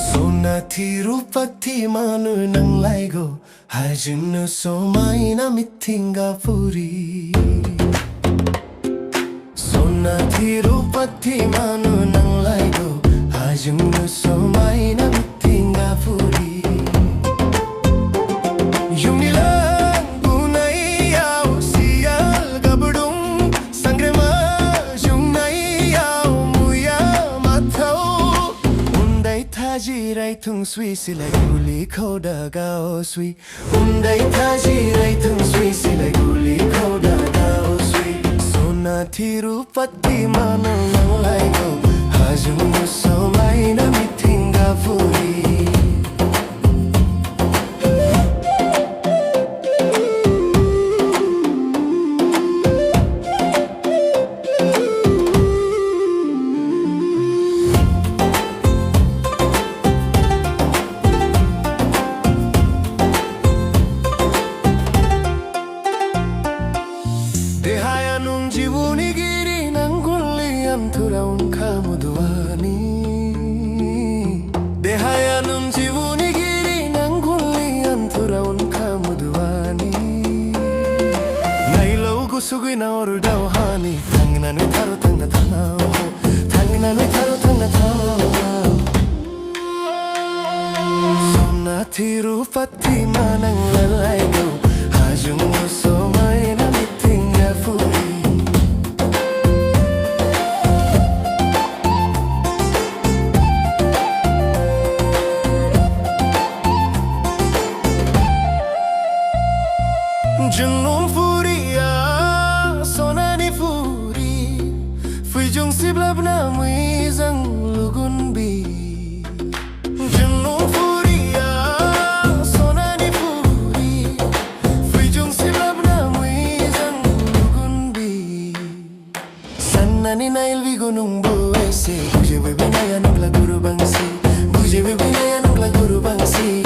SONATHI RUFATHI manu nang laigo hajun so maina mithinga puri SONATHI RUFATHI manu nang laigo hajun so maina mithinga puri Yunilang bunai yau sial gabdung sangrema junai yau muya mathau undai thajirai thung sui silai guli khoda gao sui undai thajirai thung sui silai guli khoda gao sui SONATHI RUFATHI manu nang laigo hajun so maina mithinga puri Dehaya nung jibuni giri nang gulian thuraun kamuduani Dehaya nung jibuni giri nang gulian thuraun kamuduani Nailo gusugui na oru dawhani Thangna nui tharo thangna thanao Thangna nui tharo thangna thanao SONATHI RUFATHI manang lalaigo hajung so maina mithinga puri Jengum furia sonani furi Fui jung siblab na mui zang lugun bi Jengum furia sonani furi Fui jung siblab na mui zang lugun bi Sanani nail vi gunung boese Buje bebe naya nungla guru bangsi Buje bebe naya nungla guru bangsi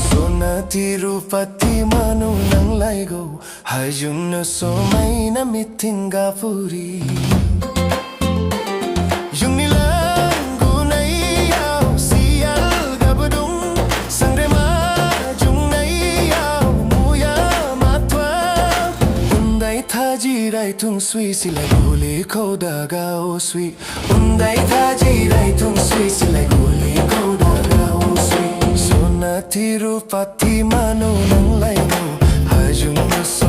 SONATHI RUFATHI manu nang laigo hajun so maina mithinga puri Yung nilang gunai yau sial gabdung sangrema jungnai yau muya matwa undai thajirai thung sui silai guli khoda gao sui undai thajirai thung sui silai guli khoda gao sui SONATHI RUFATHI manu nang laigo hajun so